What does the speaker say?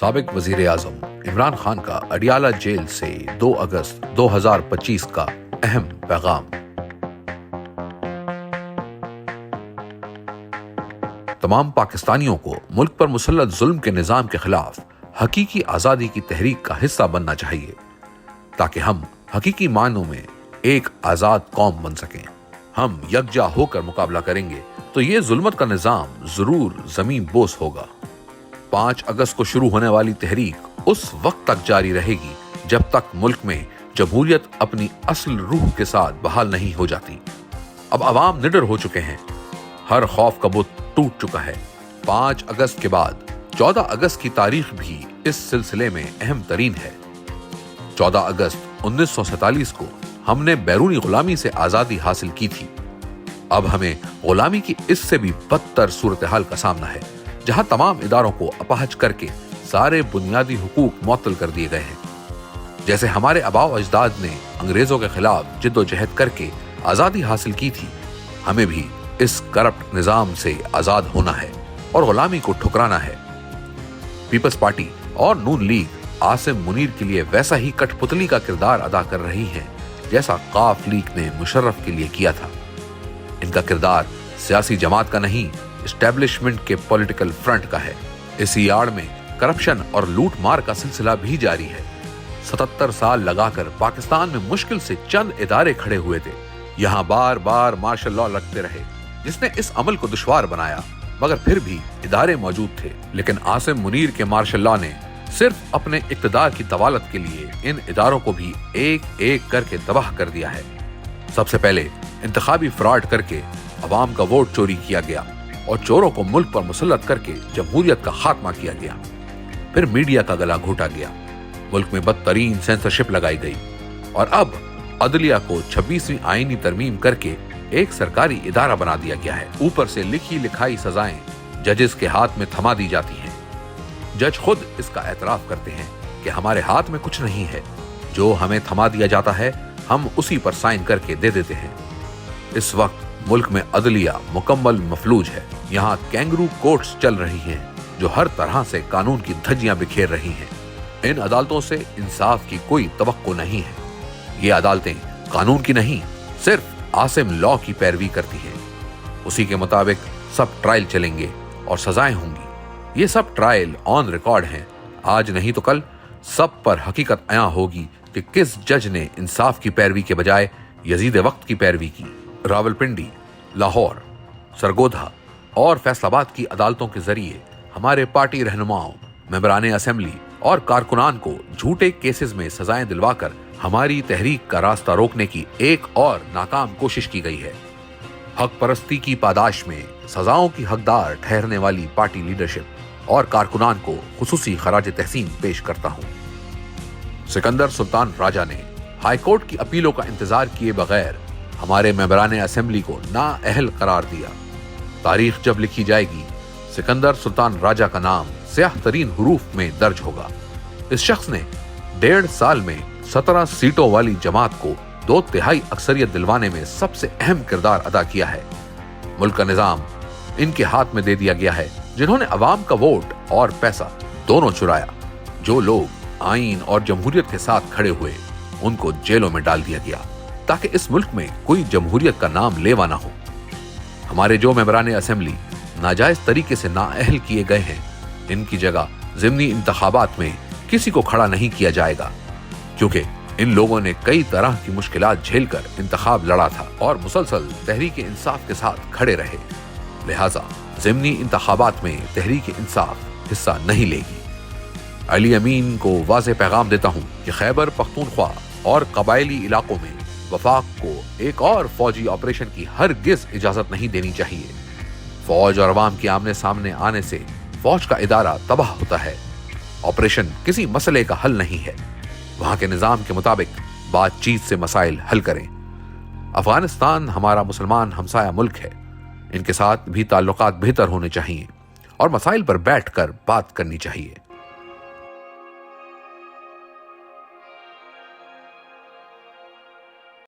سابق وزیر اعظم عمران خان کا اڈیالہ جیل سے 2 اگست 2025 کا اہم پیغام۔ تمام پاکستانیوں کو ملک پر مسلط ظلم کے نظام کے خلاف حقیقی آزادی کی تحریک کا حصہ بننا چاہیے تاکہ ہم حقیقی معنوں میں ایک آزاد قوم بن سکیں۔ ہم یکجا ہو کر مقابلہ کریں گے تو یہ ظلمت کا نظام ضرور زمین بوس ہوگا۔ 5 اگست کو شروع ہونے والی تحریک اس وقت تک جاری رہے گی جب تک ملک میں جمہوریت اپنی اصل روح کے ساتھ بحال نہیں ہو جاتی۔ اب عوام نڈر ہو چکے ہیں، ہر خوف کا بت ٹوٹ چکا ہے۔ 5 اگست کے بعد 14 اگست کی تاریخ بھی اس سلسلے میں اہم ترین ہے۔ 14 اگست 1947 کو ہم نے بیرونی غلامی سے آزادی حاصل کی تھی۔ اب ہمیں غلامی کی اس سے بھی بدتر صورتحال کا سامنا ہے، جہاں تمام اداروں کو اپاہج کر کے سارے بنیادی حقوق معطل کر دیے گئے ہیں۔ جیسے ہمارے آباء و اجداد نے انگریزوں کے خلاف جد و جہد کر کے آزادی حاصل کی تھی، ہمیں بھی اس کرپٹ نظام سے آزاد ہونا ہے اور غلامی کو ٹھکرانا ہے۔ پیپلز پارٹی اور نون لیگ عاصم منیر کے لیے ویسا ہی کٹ پتلی کا کردار ادا کر رہی ہیں جیسا قاف لیگ نے مشرف کے لیے کیا تھا۔ ان کا کردار سیاسی جماعت کا نہیں، اسٹیبلشمنٹ کے پولیٹیکل فرنٹ کا ہے۔ اسی آڑ میں کرپشن اور لوٹ مار کا سلسلہ بھی جاری ہے۔ 77 سال لگا کر پاکستان میں مشکل سے چند ادارے کھڑے ہوئے تھے۔ یہاں بار بار مارشل لاء لگتے رہے جس نے اس عمل کو دشوار بنایا، مگر پھر بھی ادارے موجود تھے۔ لیکن عاصم منیر کے مارشل لاء نے صرف اپنے اقتدار کی طوالت کے لیے ان اداروں کو بھی ایک ایک کر کے تباہ کر دیا ہے۔ سب سے پہلے انتخابی فراڈ کر کے عوام کا ووٹ چوری کیا گیا اور چوروں کو ملک پر مسلط کر کے جمہوریت کا خاتمہ کیا گیا۔ پھر میڈیا کا گلا گھوٹا گیا، ملک میں بدترین سینسرشپ لگائی گئی، اور اب عدلیہ کو 26ویں آئینی ترمیم کر کے ایک سرکاری ادارہ بنا دیا گیا ہے۔ اوپر سے لکھی لکھائی سزائیں ججز کے ہاتھ میں تھما دی جاتی ہیں۔ جج خود اس کا اعتراف کرتے ہیں کہ ہمارے ہاتھ میں کچھ نہیں ہے، جو ہمیں تھما دیا جاتا ہے ہم اسی پر سائن کر کے دے دیتے ہیں۔ اس وقت ملک میں عدلیہ مکمل مفلوج ہے۔ یہاں کینگرو کورٹس چل رہی ہیں جو ہر طرح سے قانون کی دھجیاں بکھیر رہی ہیں۔ ان عدالتوں سے انصاف کی کوئی توقع نہیں ہے۔ یہ عدالتیں قانون کی نہیں، صرف عاصم لاء کی پیروی کرتی ہیں۔ اسی کے مطابق سب ٹرائل چلیں گے اور سزائیں ہوں گی۔ یہ سب ٹرائل آن ریکارڈ ہیں۔ آج نہیں تو کل سب پر حقیقت عیاں ہوگی کہ کس جج نے انصاف کی پیروی کے بجائے یزید وقت کی پیروی کی۔ راولپنڈی، لاہور، سرگودھا اور فیصل آباد کی عدالتوں کے ذریعے ہمارے پارٹی رہنماؤں، ممبران اسمبلی اور کارکنان کو جھوٹے کیسز میں سزائیں دلوا کر ہماری تحریک کا راستہ روکنے کی ایک اور ناکام کوشش کی گئی ہے۔ حق پرستی کی پاداش میں سزاؤں کی حقدار ٹھہرنے والی پارٹی لیڈرشپ اور کارکنان کو خصوصی خراج تحسین پیش کرتا ہوں۔ سکندر سلطان راجہ نے ہائی کورٹ کی اپیلوں کا انتظار کیے بغیر ہمارے ممبران اسمبلی کو نااہل قرار دیا۔ تاریخ جب لکھی جائے گی، سکندر سلطان راجہ کا نام سیاہ ترین حروف میں درج ہوگا۔ اس شخص نے 1.5 سال میں 17 سیٹوں والی جماعت کو 2/3 اکثریت دلوانے میں سب سے اہم کردار ادا کیا ہے۔ ملک کا نظام ان کے ہاتھ میں دے دیا گیا ہے جنہوں نے عوام کا ووٹ اور پیسہ دونوں چرایا۔ جو لوگ آئین اور جمہوریت کے ساتھ کھڑے ہوئے ان کو جیلوں میں ڈال دیا گیا تاکہ اس ملک میں کوئی جمہوریت کا نام لیوا نہ ہو۔ ہمارے جو ممبران اسمبلی ناجائز طریقے سے نااہل کیے گئے ہیں، ان کی جگہ ضمنی انتخابات میں کسی کو کھڑا نہیں کیا جائے گا، کیونکہ ان لوگوں نے کئی طرح کی مشکلات جھیل کر انتخاب لڑا تھا اور مسلسل تحریک انصاف کے ساتھ کھڑے رہے۔ لہٰذا ضمنی انتخابات میں تحریک انصاف حصہ نہیں لے گی۔ علی امین کو واضح پیغام دیتا ہوں کہ خیبر پختونخوا اور قبائلی علاقوں میں وفاق کو ایک اور فوجی آپریشن کی ہرگز اجازت نہیں دینی چاہیے۔ فوج اور عوام کے آمنے سامنے آنے سے فوج کا ادارہ تباہ ہوتا ہے۔ آپریشن کسی مسئلے کا حل نہیں ہے۔ وہاں کے نظام کے مطابق بات چیت سے مسائل حل کریں۔ افغانستان ہمارا مسلمان ہمسایہ ملک ہے، ان کے ساتھ بھی تعلقات بہتر ہونے چاہیے اور مسائل پر بیٹھ کر بات کرنی چاہیے۔